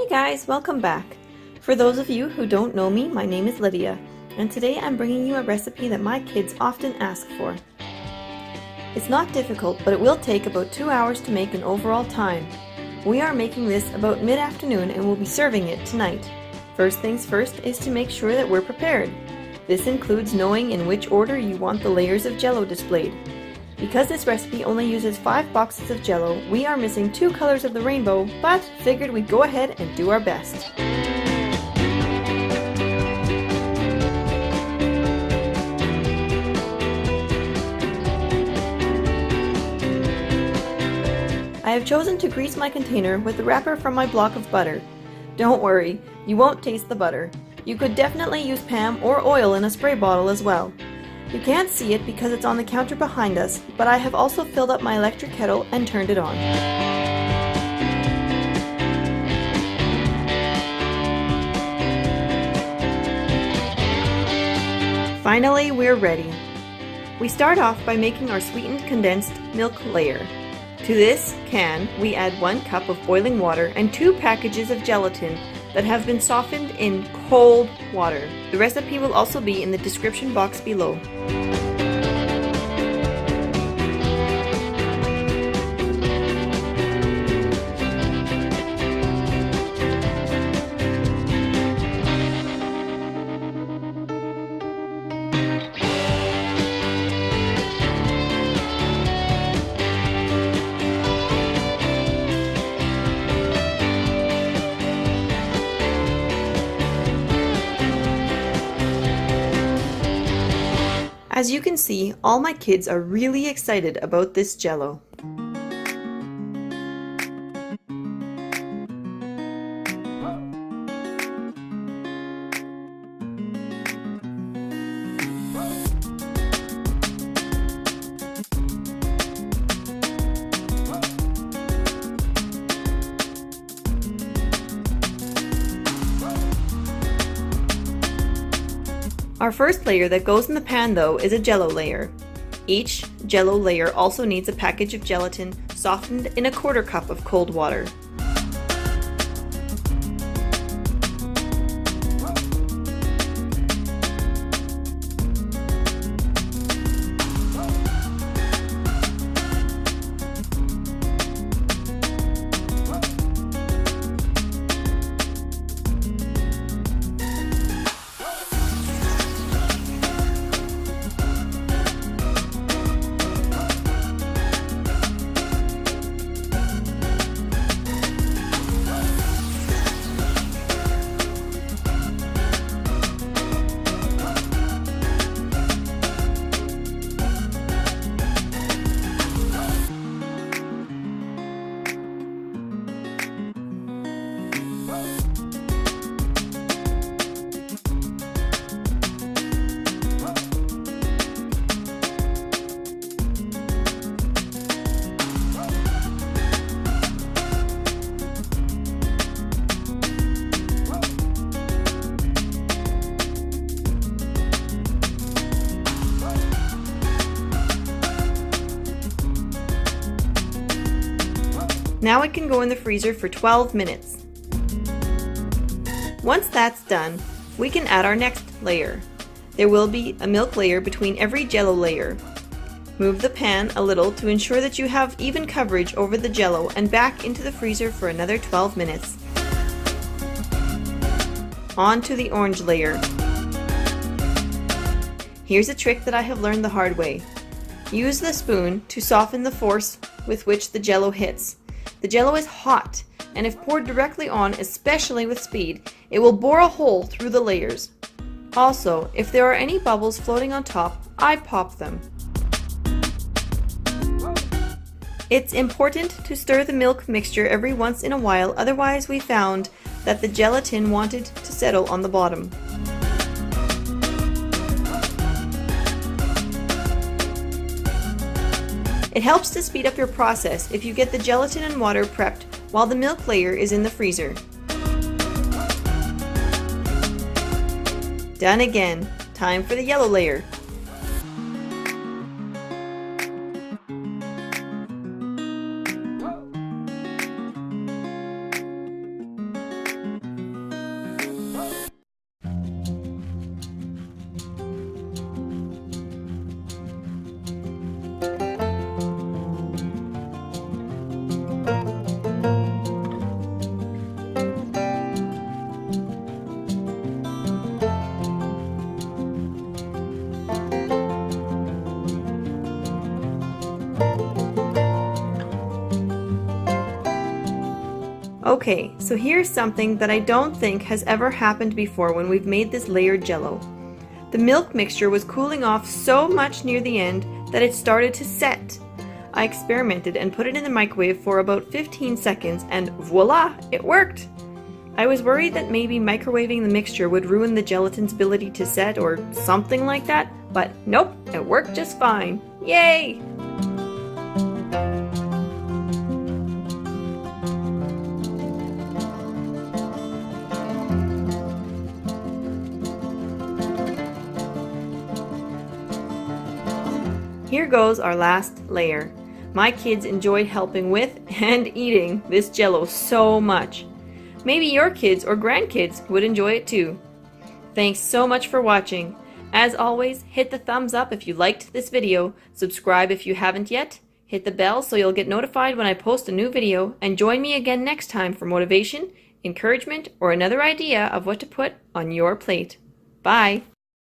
Hey guys, welcome back. For those of you who don't know me, my name is Lydia, and today I'm bringing you a recipe that my kids often ask for. It's not difficult, but it will take about 2 hours to make in overall time. We are making this about mid-afternoon and we'll be serving it tonight. First things first is to make sure that we're prepared. This includes knowing in which order you want the layers of Jello displayed. Because this recipe only uses 5 boxes of Jello, we are missing 2 colors of the rainbow, but figured we'd go ahead and do our best. I have chosen to grease my container with the wrapper from my block of butter. Don't worry, you won't taste the butter. You could definitely use Pam or oil in a spray bottle as well. You can't see it because it's on the counter behind us, but I have also filled up my electric kettle and turned it on. Finally, we're ready. We start off by making our sweetened condensed milk layer. To this can, we add 1 cup of boiling water and 2 packages of gelatin that have been softened in cold water. The recipe will also be in the description box below. As you can see, all my kids are really excited about this Jello. Our first layer that goes in the pan though is a Jello layer. Each Jello layer also needs a package of gelatin softened in a 1/4 cup of cold water. Now it can go in the freezer for 12 minutes. Once that's done, we can add our next layer. There will be a milk layer between every Jello layer. Move the pan a little to ensure that you have even coverage over the Jello and back into the freezer for another 12 minutes. On to the orange layer. Here's a trick that I have learned the hard way. Use the spoon to soften the force with which the Jello hits. The Jello is hot, and if poured directly on, especially with speed, it will bore a hole through the layers. Also, if there are any bubbles floating on top, I pop them. It's important to stir the milk mixture every once in a while, otherwise we found that the gelatin wanted to settle on the bottom. It helps to speed up your process if you get the gelatin and water prepped while the milk layer is in the freezer. Done again. Time for the yellow layer. Okay, so here's something that I don't think has ever happened before when we've made this layered Jello. The milk mixture was cooling off so much near the end that it started to set. I experimented and put it in the microwave for about 15 seconds and voila, it worked! I was worried that maybe microwaving the mixture would ruin the gelatin's ability to set or something like that, but nope, it worked just fine. Yay! Here goes our last layer. My kids enjoyed helping with and eating this Jello so much. Maybe your kids or grandkids would enjoy it too. Thanks so much for watching. As always, hit the thumbs up if you liked this video, subscribe if you haven't yet, hit the bell so you'll get notified when I post a new video, and join me again next time for motivation, encouragement, or another idea of what to put on your plate. Bye!